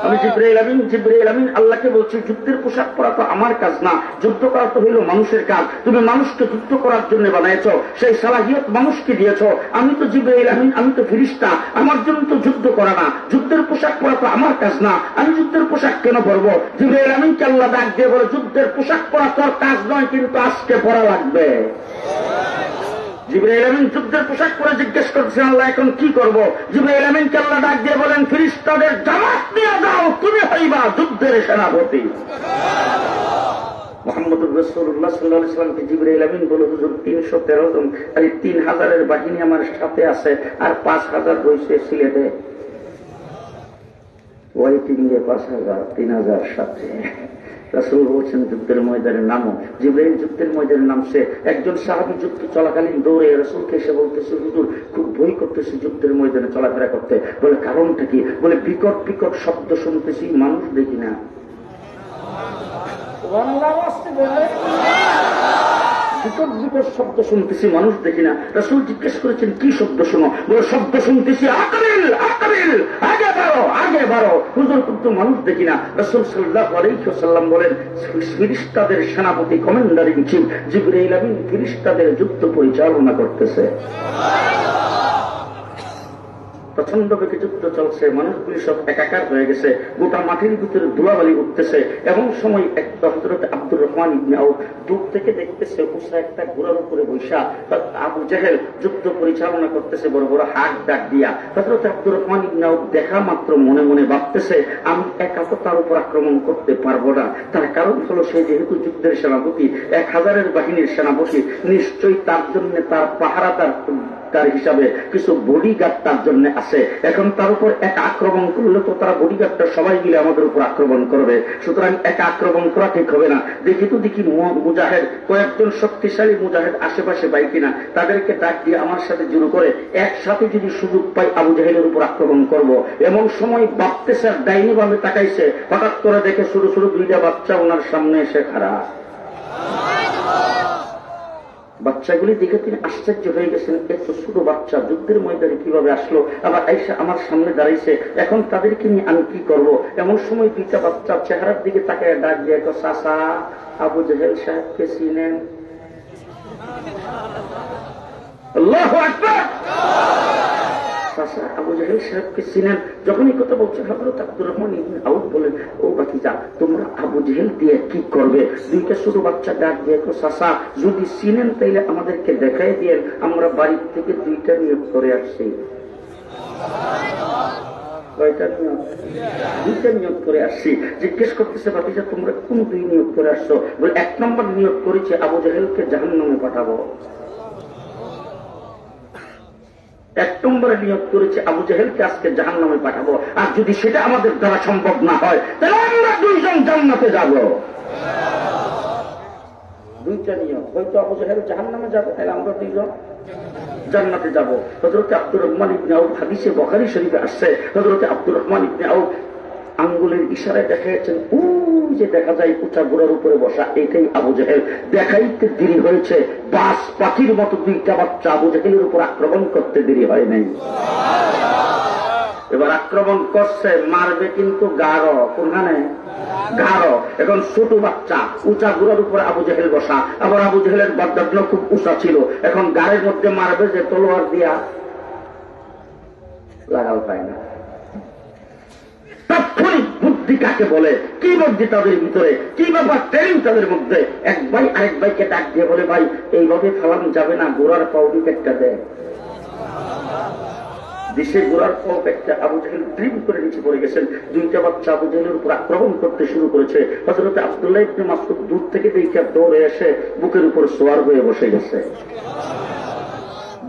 S1: আমি জিবরাইল আমিন আল্লাহকে বলছি, যুদ্ধের পোশাক পরা তো আমার কাজ না, যুদ্ধ করা তো হইল মানুষের কাজ। তুমি মানুষকে যুদ্ধ করার জন্য বানাইছ, সেই সালাহিয়ত মানুষকে দিয়েছ। আমি তো জিবরাইল আমিন, আমি তো ফেরেশতা, আমার জন্য তো যুদ্ধ করা না। যুদ্ধের পোশাক পরা তো আমার কাজ না, আমি যুদ্ধের পোশাক কেন পরবো? জিবরাইল আমিনকে আল্লাহ ডাক দিয়ে বলে, যুদ্ধের পোশাক পরা তোর কাজ নয়, কিন্তু আজকে পরা লাগবে। জিবরাইল আমিন যুদ্ধের পোশাক পরে জিজ্ঞেস করছেন, আল্লাহ এখন কি করব? জিবরাইল আমিনকে আল্লাহ ডাক দিয়ে বলেন, ফেরেশতাদের জামাত নিয়ে যাও, তুমি হইবা যুদ্ধের সেনাপতি। মুহাম্মদুর রাসূলুল্লাহ সাল্লাল্লাহু আলাইহি ওয়াসাল্লামকে জিবরাইল আমিন বলে, হুজুর 313 জন, আর 3000-এর বাহিনী আমার সাথে আছে, আর 5000 রয়েছে সিলেটে ওয়াইটিং এ। 5000, 3000 সাথে। রাসূল বলছেন যুদ্ধের ময়দানে নামো। জিবরাইল যুদ্ধের ময়দানে নামছে। একজন সাহাবী যুদ্ধ চলাকালীন দৌড়ে রাসূলকে এসে বলতেছে, হুজুর খুব ভয় করতেছি যুদ্ধের ময়দানে চলাফেরা করতে। বলে কারণটা কি? বলে বিকট বিকট শব্দ শুনতেছি, মানুষ দেখি না। বিকট বিকট শব্দ শুনতেছি, মানুষ দেখি না। রাসূল জিজ্ঞেস করেছেন কি শব্দ শোনো? বলে শব্দ শুনতেছি আকরিল আকরিল, আগে বাড়ো আগে বাড়ো। হুজুর কিন্তু মানুষ দেখি না। রাসূল সাল্লাল্লাহু আলাইহি ওয়াসাল্লাম বলেন, ফেরেশতাদের সেনাপতি কমান্ডার ইন চিফ জিবরাইল আমিন ফেরেশতাদের যুদ্ধ পরিচালনা করতেছে। প্রচন্ড বেগে যুদ্ধ চলছে, মানুষগুলি সব একাকার হয়ে গেছে, গোটা মাটির ভিতরে ধুলাবালি উঠতেছে। এমন সময় একটা হযরত আব্দুর রহমান ইবনে আউফ দূর থেকে দেখতেছে উষা একটা ঘোড়ার উপরে বৈশা আবু জেহেল যুদ্ধ পরিচালনা করতেছে বড় বড় হাত ডাক দিয়া। হযরত আব্দুর রহমান ইবনে আউফ দেখা মাত্র মনে মনে ভাবতেছে, আমি একা তো তার উপর আক্রমণ করতে পারবো না। তার কারণ হলো সে যেহেতু যুদ্ধের সেনাপতি, 1000-এর বাহিনীর সেনাপতি, নিশ্চয়ই তার জন্য তার পাহারাদার হিসাবে কিছু বডিগার্ড তার জন্য আছে। এখন তার উপর এক আক্রমণ করলে তো তারা বডিগার্ডটা সবাই মিলে আমাদের উপর আক্রমণ করবে, সুতরাং একা আক্রমণ করা ঠিক হবে না। দেখি তো দেখি মুজাহিদ, কয়েকজন শক্তিশালী মুজাহিদ আশেপাশে পাই কিনা, তাদেরকে ডাক দিয়ে আমার সাথে জুড়ে করে একসাথে যদি সুযোগ পাই আবু জাহেলের উপর আক্রমণ করব। এমন সময় ভাবতেছে, ডাইনি ভাবে তাকাইছে, হঠাৎ করে দেখে ছোট ছোট 2টা বাচ্চা ওনার সামনে এসে খাড়া। বাচ্চাগুলি দেখে তিনি আশ্চর্য হয়ে গেছেন, এত ছোট বাচ্চা যুদ্ধের ময়দানে কিভাবে আসলো, আবার আইসা আমার সামনে দাঁড়াইছে, এখন তাদেরকে নিয়ে আমি কি করব। এমন সময় 2টা বাচ্চার চেহারার দিকে তাকায় ডাক দিয়ে, চাচা আবু জাহেল সাহেবকে চিনেন? আল্লাহু আকবার। চাচা আবু জাহেল সাহেবকে চিনেন? যখনই কথা বলছে হযরত আব্দুর রহমান ইবনে আউফ বলেন, ও বাতিজা, তোমরা আবু জাহেল দিয়ে কি করবে? 2টা ছোট বাচ্চা ডাক দিয়ে, চাচা যদি চিনেন তাইলে আমাদেরকে দেখাই দিয়ে, আমরা বাড়ির থেকে 2টা নিয়োগ করে আসছি। কয়টা নিয়োগ? 2টা নিয়োগ করে আসছি। জিজ্ঞেস করতেছে, বাতিজা তোমরা কোন 2 নিয়োগ করে আসছো? বলে 1 নম্বর নিয়োগ করেছে আবু জাহেলকে জাহান্নামে পাঠাবো। 1 নম্বরে নিয়োগ করেছে আবু জাহেলকে আজকে জাহান্নামে পাঠাবো, আর যদি সেটা আমাদের দ্বারা সম্ভব না হয় তাহলে আমরা 2 জন জান্নাতে যাব। 2টা নিয়োগ, হয়তো আবু জাহেল জাহান্নামে যাবে, তাহলে আমরা 2 জন জান্নাতে যাব। হযরত আব্দুর রহমান ইবনে আউফ, হাদিসে বুখারী শরীফে আসছে, হযরত আব্দুর রহমান ইবনে আউফ আঙ্গুলের ইশারায় দেখাচ্ছেন, ওই যে দেখা যায় উঁচা ঘোড়ার উপরে বসা, এটাই আবু জাহেল। দেখাইতে দেরি হয়েছে, বাস পাখির মতো 2টা বাচ্চা আবু জাহেলের উপর আক্রমণ করতে দেরি হয় নাই। এবার আক্রমণ করছে, মারবে কিন্তু গাঢ়, কোনখানে গাঢ়। এখন ছোট বাচ্চা, উঁচা ঘোড়ার উপরে আবু জাহেল বসা, আবার আবু জাহেলের বদন খুব উঁচা ছিল, এখন গাড়ির মধ্যে মারবে যে তলোয়ার দিয়া, লাগাল পায় না। তাৎক্ষণিক বুদ্ধি কাকে বলে, কি বুদ্ধি তাদের ভিতরে, কি ব্যাপার ট্রেনিং তাদের মধ্যে। এক ভাই আরেক ভাইকে ডাক দিয়ে বলে, ভাই এইভাবে ফালানো যাবে না, গোড়ার পাউডি একটা দেয়। দেশে গোড়ার পাও একটা, আবু জাহেল ড্রিম করে নিচে পড়ে গেছেন। 2টা বাচ্চা আবু জাহেলের উপর আক্রমণ করতে শুরু করেছে। হযরত আব্দুল্লাহ ইবনে মাসউদ দূর থেকে দেখে দৌড়ে এসে বুকের উপর সোয়ার হয়ে বসে গেছে।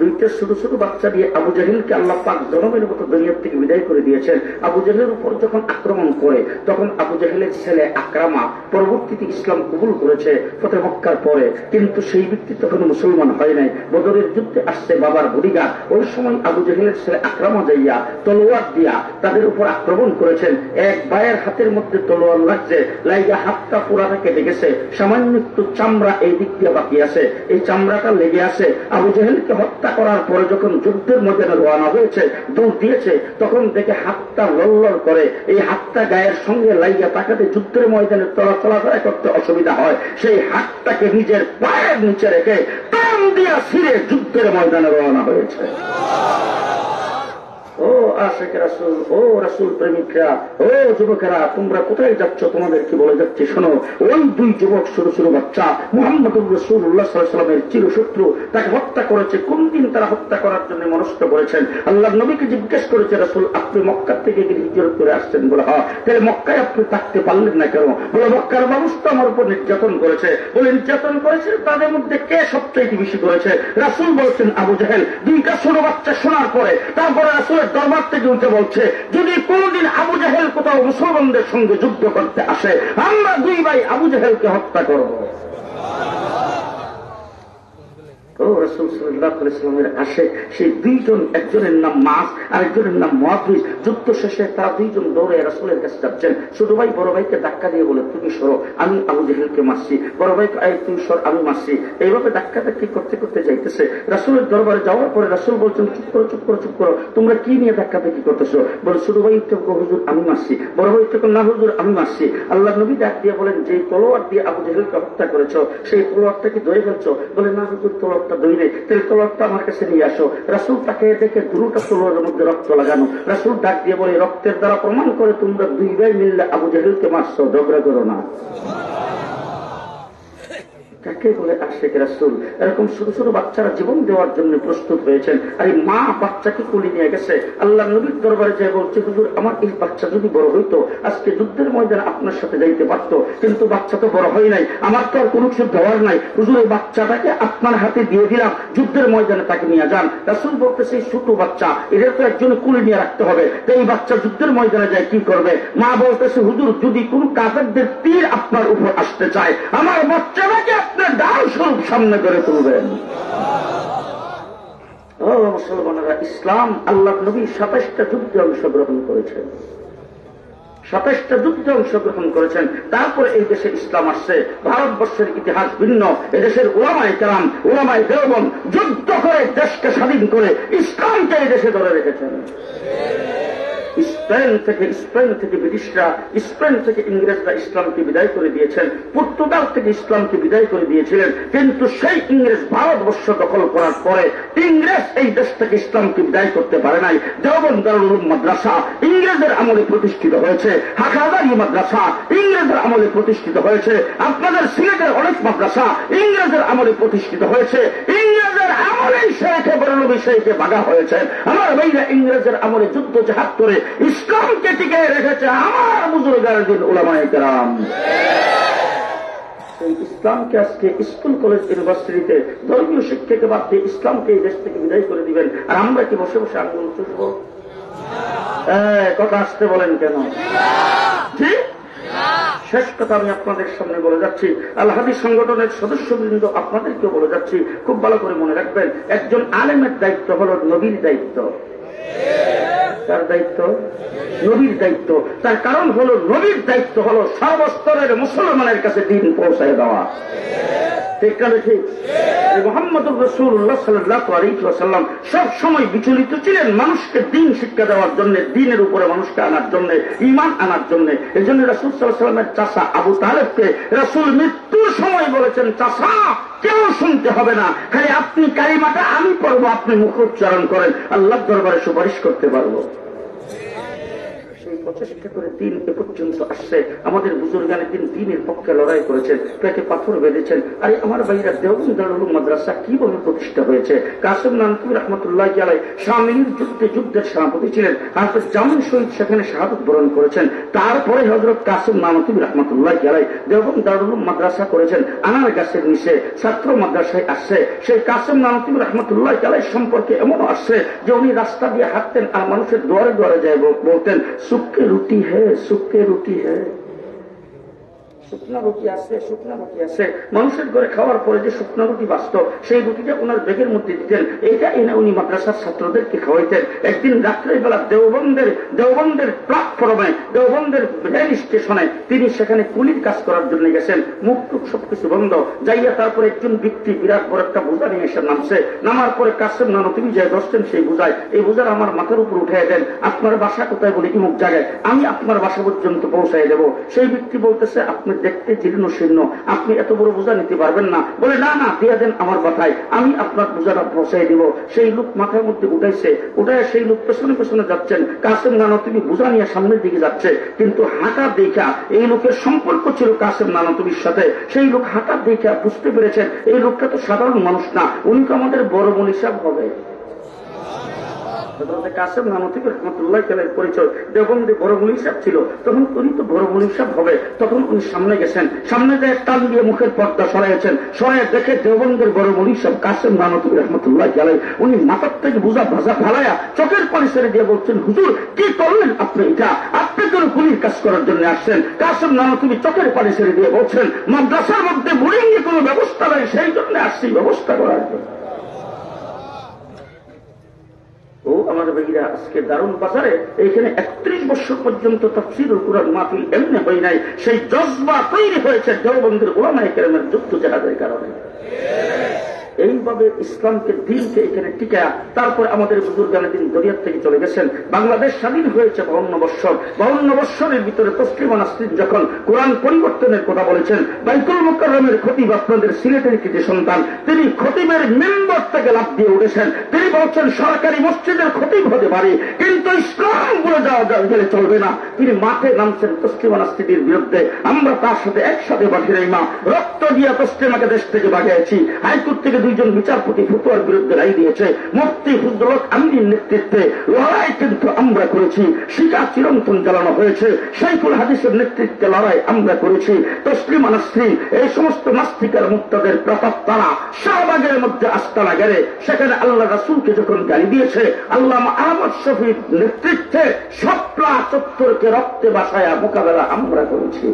S1: 2টা ছোট ছোট বাচ্চা দিয়ে আবু জাহেলকে আল্লাহ পাক জনমের মতো দুনিয়ার থেকে বিদায় করে দিয়েছেন। আবু জাহেলের উপর যখন আক্রমণ করে, তখন আবু জাহেলের ছেলে আকরামা পরবর্তীতে ইসলাম কবুল করেছে ফতেহ মক্কার পরে, কিন্তু সেই ব্যক্তি তখন মুসলমান হয় নাই। বদরের যুদ্ধে আসছে বাবার বডিগার্ড, ওই সময় আবু জাহেলের ছেলে আকরামা যাইয়া তলোয়ার দিয়া তাদের উপর আক্রমণ করেছেন। এক ভাইয়ের হাতের মধ্যে তলোয়ার লাগছে, লাইগা হাতটা পুরাটা কেটে গেছে, সামান্য একটু চামড়া এই দিক দিয়ে বাকি আছে, এই চামড়াটা লেগে আছে। আবু জাহেলকে হত্যা করার পরে যখন যুদ্ধের ময়দানে রওনা হয়েছে, দৌড় দিয়েছে, তখন দেখে হাতটা লড়লড় করে, এই হাতটা গায়ের সঙ্গে লাইগা তাকাতে যুদ্ধের ময়দানে চলাফেরা করতে অসুবিধা হয়। সেই হাতটাকে নিজের পায়ের নিচে রেখে টান দিয়া ছিঁড়ে যুদ্ধের ময়দানে রওনা হয়েছে। ও আশিক রাসূল, ও রাসূল প্রেমিকরা, ও যুবকেরা, তোমরা কোথায় যাচ্ছ? তোমাদের কি বলে যাচ্ছে শোনো। ওই 2 যুবক ছোট ছোট বাচ্চা মুহাম্মদুর রাসূলুল্লাহ সাল্লাল্লাহু আলাইহি ওয়াসাল্লামের চিরশত্রু, তাকে হত্যা করেছে। কোন দিন তারা হত্যা করার জন্য মনস্থ করেছেন? আল্লাহর নবীকে জিজ্ঞেস করেছে, রাসূল আপনি মক্কা থেকে কি হিজরত করে আসছেন? বলে হ্যাঁ। তাহলে মক্কায় আপনি থাকতে পারলেন না কেন? বলে মক্কার মানুষ তো আমার উপর নির্যাতন করেছে। বলে নির্যাতন করেছে, তাদের মধ্যে কে সবচেয়ে বেশি করেছে? রাসূল বলছেন আবু জাহেল। 2টা ছোট বাচ্চা শোনার পরে তারপরে রাসূলের দরবার থেকে উঠে বলছে, যদি কোনদিন আবু জাহেল কোথাও মুসলমানদের সঙ্গে যুদ্ধ করতে আসে, আমরা 2 ভাই আবু জাহেলকে হত্যা করব। ও রাসূল সাল্লাল্লাহু আলাইহি ওয়াসাল্লামের আসে সেই 2 জন, একজনের নাম মাস আর একজনের নাম মুআবিজ। যুদ্ধ শেষে তারা 2 জন দৌড়ে রাসূলের কাছে যাচ্ছেন। ছোট ভাই বড় ভাইকে ধাক্কা দিয়ে বলে, তুমি সরো, আমি আবু জাহেলকে মারছি। বড় ভাই তুই সর, আমি মারছি। এইভাবে ধাক্কাধাক্কি করতে করতে যাইতেছে। রাসূলের দরবারে যাওয়ার পরে রাসূল বলছেন, চুপ করো চুপ করো চুপ করো, তোমরা কি নিয়ে ধাক্কাধাক্কি করতেছো? বলে ছোট ভাই হুজুর আমি মারছি। বড় ভাই না হুজুর আমি মারছি। আল্লাহর নবী ডাক দিয়ে বলেন, যে তলোয়ার দিয়ে আবু জাহেলকে হত্যা করেছো সেই তলোয়ারটা কি ধরে ফেলছো? বলে না হুজুর, তলোয়ারটা তলোয়ারটা ধরে, তাহলে তলোয়ারটা আমার কাছে নিয়ে আসো। রাসূল তাকে দেখে দুটা তলোয়ারের মধ্যে রক্ত লাগানো। রাসূল ডাক দিয়ে বলে, রক্তের দ্বারা প্রমাণ করে তোমরা দুই ভাই মিললে আবু জাহেলকে মারছো, ঝগড়া করো না। কাকে বলে আশিক রাসূল? এরকম ছোট ছোট বাচ্চারা জীবন দেওয়ার জন্য প্রস্তুত হয়েছেন। আর এই মা বাচ্চাকে কোলে নিয়ে গেছে, আল্লাহ নবীর দরবারে যায় বলছে, হুজুর আমার এই বাচ্চা যদি বড় হইতো আজকে যুদ্ধের ময়দানে আপনার সাথে যাইতে পারতো, কিন্তু বাচ্চা তো বড় হয় নাই, আমার তো আর কোনো কিছু দেওয়ার নাই। হুজুর এই বাচ্চাটাকে আপনার হাতে দিয়ে দিলাম, যুদ্ধের ময়দানে তাকে নিয়ে যান। রাসূল বলতেছে, এই ছোট বাচ্চা, এদের তো একজনে কোলে নিয়ে রাখতে হবে, তো এই বাচ্চা যুদ্ধের ময়দানে যায় কি করবে? মা বলতেছে, হুজুর যদি কোন কাফেরদের তীর আপনার উপর আসতে চায়, আমার বাচ্চাটাকে আপনার ডাল স্বরূপ সামনে করে তুলবেন। ও মুসলমানেরা, ইসলাম আল্লাহ নবী 27টা যুদ্ধে অংশগ্রহণ করেছেন, 27টা যুদ্ধে অংশগ্রহণ করেছেন। তারপরে এই দেশে ইসলাম আসছে। ভারতবর্ষের ইতিহাস ভিন্ন। এদেশের উলামায়ে কেরাম, উলামায়ে দেওবন্দ যুদ্ধ করে দেশকে স্বাধীন করে ইসলামকে এই দেশে ধরে রেখেছেন। স্পেন থেকে ব্রিটিশরা, স্পেন থেকে ইংরেজরা ইসলামকে বিদায় করে দিয়েছেন, পর্তুগাল থেকে ইসলামকে বিদায় করে দিয়েছিলেন, কিন্তু সেই ইংরেজ ভারতবর্ষ দখল করার পরে ইংরেজ এই দেশ থেকে ইসলামকে বিদায় করতে পারে নাই। দেওবন্দ দারুল উলুম মাদ্রাসা ইংরেজের আমলে প্রতিষ্ঠিত হয়েছে, হাকাদারি মাদ্রাসা ইংরেজের আমলে প্রতিষ্ঠিত হয়েছে, আপনাদের সিলেটের অনেক মাদ্রাসা ইংরেজের আমলে প্রতিষ্ঠিত হয়েছে। ইংরেজের আমলে শেখে বরেলভী শেখে ভাগা হয়েছে। আমার ভাইরা ইংরেজের আমলে যুদ্ধ জাহাদ করে ইসলামকে টিকে রেখেছে আমার বুজুর্গার দিন উলামায়ে কেরাম। সেই ইসলামকে আজকে স্কুল কলেজ ইউনিভার্সিটিতে ধর্মীয় শিক্ষাকে বাদ দিয়ে ইসলামকে এই দেশ থেকে বিদায় করে দিবেন, আর আমরা কি বসে বসে আঙ্গুল চুষবো? কথা আসতে বলেন কেন? জি, শেষ কথা আমি আপনাদের সামনে বলে যাচ্ছি, আল হাদিস সংগঠনের সদস্যবৃন্দ আপনাদেরকেও বলে যাচ্ছি, খুব ভালো করে মনে রাখবেন, একজন আলেমের দায়িত্ব হল নবীর দায়িত্ব। তার দায়িত্ব নবীর দায়িত্ব। তার কারণ হল নবীর দায়িত্ব হল সর্বস্তরের মুসলমানের কাছে দিন পৌঁছায় দেওয়া। ঠিক না? ঠিক। মুহাম্মদুর রাসূলুল্লাহ সাল্লাল্লাহু আলাইহি ওয়াসাল্লাম সব সময় বিচলিত ছিলেন মানুষকে দিন শিক্ষা দেওয়ার জন্য, দিনের উপরে মানুষকে আনার জন্য, ঈমান আনার জন্য। এই জন্য রাসূল সাল্লাল্লাহু আলাইহি ওয়াসাল্লামের চাচা আবু তালেবকে রাসূল মৃত্যুর সময় বলেছেন, চাচা কেউ শুনতে হবে না, খালি আপনি কালিমাটা আমি পড়বো, আপনি মুখ উচ্চারণ করেন, আল্লাহর দরবারে সুপারিশ করতে পারবো। প্রচেষ্টা করে দিন এ পর্যন্ত আসছে। আমাদের বুজুর্গানে দিনের পক্ষে লড়াই করেছেন, পেটে পাথর বেঁধেছেন। আরে আমার ভাইরা, দেওবন্দ দারুল উলুম মাদ্রাসা কিভাবে প্রতিষ্ঠা হয়েছে? কাসেম নানতুবি রহমতুল্লাহি আলাইহি শামিলির যুদ্ধের সভাপতি ছিলেন, হাফেজ জামিল শহীদ সেখানে শাহাদাত বরণ করেছেন। তারপরে হযরত কাসেম নানতুবি রহমতুল্লাহি আলাইহি দেওবন্দ দারুল উলুম মাদ্রাসা করেছেন। আনার গাছের নিচে ছাত্র মাদ্রাসায় আসছে। সেই কাসেম নানতুবি রহমতুল্লাহি আলাইহি সম্পর্কে এমনও আসছে যে উনি রাস্তা দিয়ে হাঁটতেন আর মানুষের দুয়ারে দুয়ারে যায় বলতেন, সুখকে রুটি হ্যাঁ, সুখকে রুটি হ্যাঁ, শুকনা রুটি আছে, শুকনা রুটি আছে। মানুষের ঘরে খাওয়ার পরে যে শুকনা রুটি বাঁচত, সেই রুটিটা ওনার ব্যাগের মধ্যে দিতেন, এটা এনে উনি মাদ্রাসার ছাত্রদেরকে খাওয়াইতেন। একদিন রাত্রেবেলা দেওবন্দের প্ল্যাটফর্মে, দেওবন্দের রেল স্টেশনে তিনি সেখানে কুলির কাজ করার জন্য গেছেন। মুখ টুক সবকিছু বন্ধ। যাইয়া তারপরে একজন ব্যক্তি বিরাট বড় একটা বোঝা নিয়ে এসে নামছে। নামার পরে কাসেম নানতুবি যায় বসছেন সেই বোঝায়, এই বোঝার আমার মাথার উপর উঠে দেন, আপনার বাসা কোথায়? বলে ইমুক জায়গায়, আমি আপনার বাসা পর্যন্ত পৌঁছাই দেব। সেই ব্যক্তি বলতেছে, আপনি দেখতে জীর্ণ শীর্ণ, আপনি এত বড় বোঝা নিতে পারবেন না। বলে, না না, দিয়ে দেন আমার মাথায়, আমি আপনার বোঝাটা পৌঁছাই দিব। সেই লোক মাথার মধ্যে উঠাইছে, উঠায় সেই লোক পেছনে পেছনে যাচ্ছেন। কাসেম নানতুবি বোঝা নিয়ে সামনের দিকে যাচ্ছে, কিন্তু হাঁটা দেখা এই লোকের সম্পর্ক ছিল কাসেম নানতুবির সাথে। সেই লোক হাঁটা দেখা বুঝতে পেরেছেন এই লোকটা তো সাধারণ মানুষ না, উনি তো আমাদের বড় মনি সাহেব হবে। কাসেম নানতুবি রহমতুল্লাহি আলাইহির পরিচয় দেওবন্দি বড় মুফতি সাহেব ছিল, তখন উনি তো বড় মুফতি সাহেব হবে। তখন উনি সামনে গেছেন, সামনে যায় টান দিয়ে মুখের পর্দা সরাইছেন, সরাই দেখে দেওবন্দের বড় মুফতি সাহেব কাসেম নানতুবি রহমতুল্লাহি আলাইহি। উনি মাথার থেকে বোঝা ভাজা ফালাইয়া চোখের পানি ছেড়ে দিয়ে বলছেন, হুজুর কি করলেন আপনি? এটা আপনি তো কুলির কাজ করার জন্য আসছেন। কাসেম নানতুবি চোখের পানি ছেড়ে দিয়ে বলছেন, মাদ্রাসার মধ্যে বোরিং এর কোনো ব্যবস্থা নাই, সেই জন্য আসছি ব্যবস্থা করার জন্য। ও আমার ভাইরা, আজকে দারুণ বাজারে এইখানে 31 বছর পর্যন্ত তাফসীরুল কুরআন মাহফিল এমনি হয় নাই। সেই জজবা তৈরি হয়েছে দেওবন্দের উলামায়ে কেরামের যুদ্ধ জাহাদের কারণে।
S2: এইভাবে ইসলামকে দিনকে এখানে টিকায়া তারপর আমাদের বুজুর্গানে দিন দরিয়ার থেকে চলে গেছেন। বাংলাদেশ স্বাধীন হয়েছে 52 বৎসর। 52 বৎসরের ভিতরে তসলিমা নাসরিন যখন কোরআন পরিবর্তনের কথা বলেছেন, বাইতুল মুকাররমের খতিব আপনাদের সিলেটের কৃতি সন্তান, তিনি খতিবের মেম্বার থেকে লাফ দিয়ে উঠেছেন। তিনি বলছেন সরকারি মসজিদের খতিব হতে পারে, কিন্তু ইসলাম বলে যাওয়া গেলে চলবে না। তিনি মাঠে নামছেন তসলিমা নাসরিনের বিরুদ্ধে। আমরা তার সাথে একসাথে বাঁধি নাই মা, রক্ত দিয়ে তসলিমাকে দেশ থেকে বাগিয়েছি। হাইকোর্ট থেকে 2 জন বিচারপতি ফতোয়ার বিরুদ্ধে রায় দিয়েছে। মুফতি ফজলুল হক আমিনীর নেতৃত্বে লড়াই কিন্তু আমরা করেছি। শিকা চিরন্তন চালানো হয়েছে। শাইখুল হাদিসের নেতৃত্বে লড়াই আমরা করেছি। তসলিমা নাসরিন এই সমস্ত নাস্তিকের মুক্তাদের প্রতাপ তারা শাহবাগের মধ্যে আস্তানা গেলে সেখানে আল্লাহ রাসূলকে যখন গালি দিয়েছে, আল্লামা আহমদ শফির নেতৃত্বে শাপলা চত্বরকে রক্তে বাসায়া মোকাবেলা আমরা করেছি।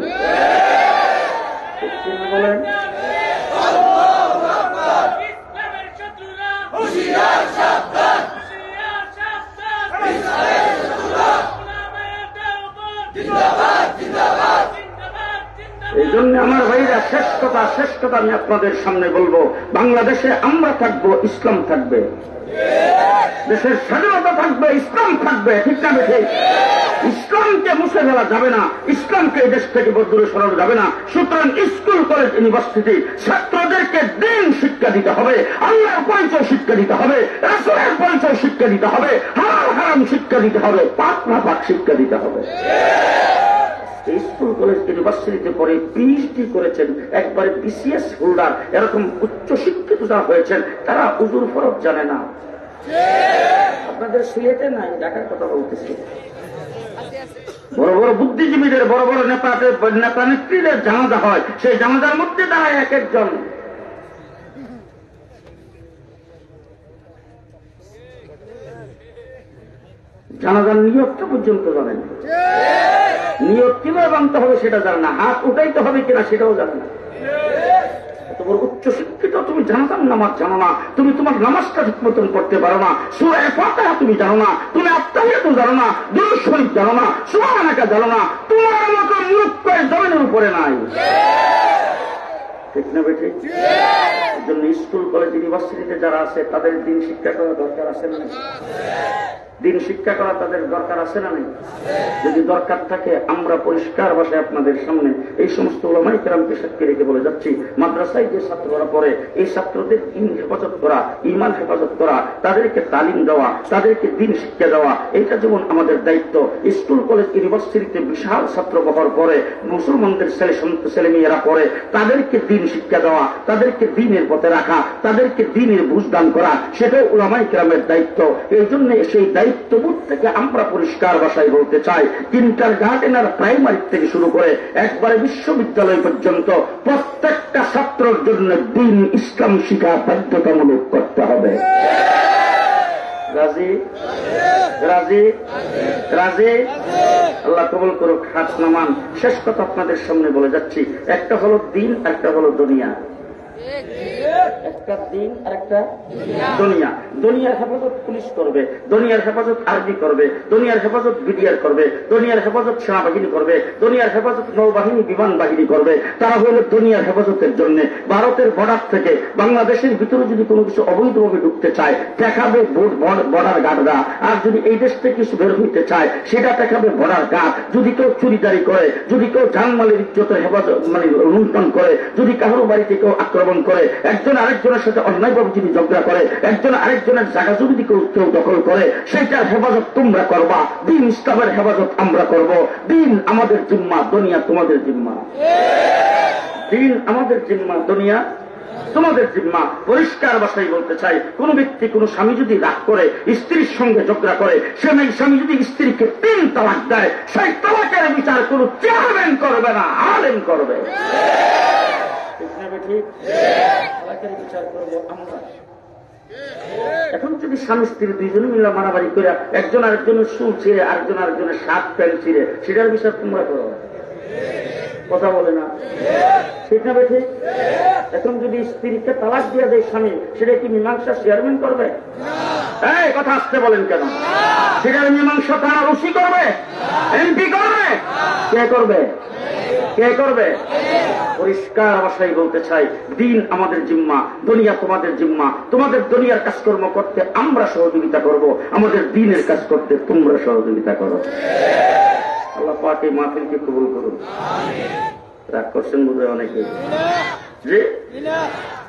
S2: বলেন এই জন্য আমার ভাইরা শেষ কথা আমি আপনাদের সামনে বলবো, বাংলাদেশে আমরা থাকবো, ইসলাম থাকবে। দেশের স্বাধীনতা থাকবে, ইসলাম থাকবে। ঠিক না বেঠিক? ইসলামকে মুছে ফেলা যাবে না, ইসলামকে এই দেশ থেকে দূরে সরানো যাবে না। সুতরাং স্কুল, কলেজ, ইউনিভার্সিটি ছাত্রদেরকে দিন শিক্ষা দিতে হবে, আল্লাহর পরিচয় শিক্ষা দিতে হবে, রাসূলের পরিচয় শিক্ষা দিতে হবে, হালাল হারাম শিক্ষা দিতে হবে, পাক না পাক শিক্ষা দিতে হবে। স্কুল, কলেজ, ইউনিভার্সিটিতে পড়ে পিএইচডি করেছেন, একবারে বিসিএস হোল্ডার, এরকম উচ্চ শিক্ষিত যারা হয়েছেন তারা উজুর ফরজ জানে না। আপনাদের সিলেটে নাই, ঢাকার কথা বলতেছি। বড় বড় বুদ্ধিজীবীদের, বড় বড় নেতা নেত্রীদের জানাজা হয়, সেই জানাজার মধ্যে দাঁড়ায় এক একজন জানাজার নিয়তটা পর্যন্ত জানেন, নিয়ত কিভাবে বানতে হবে সেটা জানে না, হাত উঠাইতে হবে কিনা সেটাও জানে না। তোমার উচ্চ শিক্ষিত, তুমি জানাজার নামাজ জানো না, তুমি তোমার নামাজটা ঠিক মতন করতে পারো না, সূরা ফাতিহা তুমি জানো না, তুমি আত্তাহিয়াতু জানো না, দুরূদ শরীফ জানো না, সুবহানাকা জানো না, তোমার মতো মূর্খ জমিনের উপরে নাই। ঠিক না বেঠিক? এর জন্য স্কুল, কলেজ, ইউনিভার্সিটিতে যারা আছে তাদের দিন শিক্ষা করা দরকার আছে না? দিন শিক্ষা করা তাদের দরকার আছে না নেই? যদি দরকার থাকে আমরা পরিষ্কার ভাষায় আপনাদের সামনে এই সমস্ত উলামায়ে কেরামকে সাক্ষী রেখে বলে যাচ্ছি, মাদ্রাসায় যে ছাত্ররা পড়ে এই ছাত্রদের দিন হেফাজত করা, ঈমান হেফাজত করা, তাদেরকে তালিম দেওয়া, তাদেরকে দিন শিক্ষা দেওয়া, এটা যেমন আমাদের দায়িত্ব। স্কুল, কলেজ, ইউনিভার্সিটিতে বিশাল ছাত্র বহর পড়ে, মুসলমানদের ছেলেমেয়েরা পড়ে, তাদেরকে দিন শিক্ষা দেওয়া, তাদেরকে দিনের পথে রাখা, তাদেরকে দিনের বুঝদান করা, সেটাও উলামায়ে কেরামের দায়িত্ব। এই জন্য সেই দায়িত্ববোধ থেকে আমরা পরিষ্কার ভাষায় বলতে চাই, কিন্ডারগার্টেন আর প্রাইমারি থেকে শুরু করে একবারে বিশ্ববিদ্যালয় পর্যন্ত প্রত্যেকটা ছাত্রের জন্য দিন ইসলাম শিক্ষা বাধ্যতামূলক করতে হবে। রাজি? রাজি? রাজি? আল্লাহ কবুল করুক, হাত নামান। শেষ কথা আপনাদের সামনে বলে যাচ্ছি, একটা হলো দিন, একটা হলো দুনিয়া। একটা দিন আর একটা দুনিয়া। দুনিয়ার হেফাজত পুলিশ করবে, দুনিয়ার হেফাজত আর্মি করবে, দুনিয়ার হেফাজত বিডিআর করবে, দুনিয়ার হেফাজত সেনাবাহিনী করবে, দুনিয়ার হেফাজত নৌবাহিনী, বিমান বাহিনী করবে। তারা হলো দুনিয়ার হেফাজতের জন্য। ভারতের বর্ডার থেকে বাংলাদেশের ভিতরে যদি কোনো কিছু অবৈধভাবে ঢুকতে চায় দেখাবে বর্ডার গার্ডরা, আর যদি এই দেশ থেকে কিছু বের হইতে চায় সেটা দেখাবে বর্ডার গার্ড। যদি কেউ চুরিদারি করে, যদি কেউ জানমালের ইজ্জতের হেফাজত লুণ্ঠন করে, যদি কারো বাড়িতে কেউ আক্রমণ করে, একজন আরেকজনের সাথে অন্যায়ভাবে যদি ঝগড়া করে, একজন আরেকজনের জায়গা যদি কেউ দখল করে, সেইটার হেফাজত তোমরা করবা। দিন ইসলামের হেফাজত আমরা করব। দিন আমাদের জিম্মা, দুনিয়া তোমাদের জিম্মা। দিন আমাদের জিম্মা, দুনিয়া তোমাদের জিম্মা। পরিষ্কার ভাষায় বলতে চাই, কোন ব্যক্তি, কোন স্বামী যদি রাগ করে, স্ত্রীর সঙ্গে ঝগড়া করে, সেই স্বামী যদি স্ত্রীকে 3 তালাক দেয়, সেই তালাকের বিচার কোন চেয়ারম্যান করবে না, আলেম করবে। বিচার করবো আমরা। এখন যদি স্বামী স্ত্রী 2 জনে মিলে মারামারি করে একজন আরেকজনের চুল ছিঁড়ে, আরেকজন আরেকজনের শার্ট প্যান্ট ছিঁড়ে, সেটার বিচার তোমরা করো। কথা বলে না? ঠিক না বেঠিক? এখন যদি স্ত্রীকে তালাক দিয়ে দেয় স্বামী, সেটা কি মীমাংসা চেয়ারম্যান করবে? এই কথা আসতে বলেন কেন? সেটার মীমাংসা তারা রুচি করবে, এমপি করবে? কে করবে? কে করবে? পরিষ্কার ভাষায় বলতে চাই, দিন আমাদের জিম্মা, দুনিয়া তোমাদের জিম্মা। তোমাদের দুনিয়ার কাজকর্ম করতে আমরা সহযোগিতা করব, আমাদের দিনের কাজ করতে তোমরা সহযোগিতা করো। আল্লাহ পাক এই মাহফিলকে কবুল করুন। রাগ করছেন বোধহয় অনেকে, যে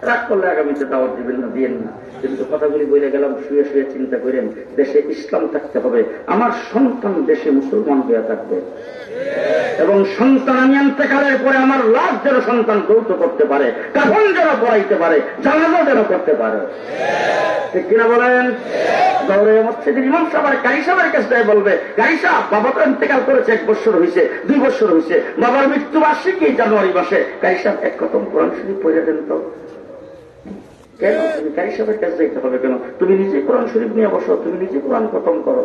S2: রাগ করলে আগামীতে দাওয়াত দিবেন না, দিয়েন না। কিন্তু কথাগুলি বলে গেলাম, শুয়ে শুয়ে চিন্তা করেন, দেশে ইসলাম থাকতে হবে, আমার সন্তান দেশে মুসলমান হয়ে থাকবে, এবং সন্তান আমি ইন্তেকালের পরে আমার লাশ যেন সন্তান যৌথ করতে পারে, কাফন যেন পড়াইতে পারে, জানাজা যেন করতে পারে। ঠিক কিনা বলেন? দৌড়ে মসজিদের ইমাম সাহেব কারি সাহেবের কাছে বলবে, কারি সাহেব, বাবা তো ইন্তেকাল করেছে, 1 বছর হয়েছে, 2 বছর হয়েছে, বাবার মৃত্যুবার্ষিকী জানুয়ারি মাসে, কারি সাহেব এক খতম কোরআন শরীফ পড়ে দেন তো। কেন তুমি কারি সাহেবের কাছে যাইতে হবে কেন? তুমি নিজে কোরআন শরীফ নিয়ে বসো, তুমি নিজে কোরআন খতম করো,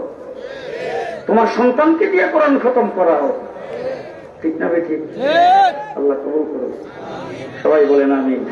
S2: তোমার সন্তানকে দিয়ে কোরআন খতম করাও। ঠিক না ভাই? ঠিক। আল্লাহ কবুল করুন। সবাই বলেন আমিন।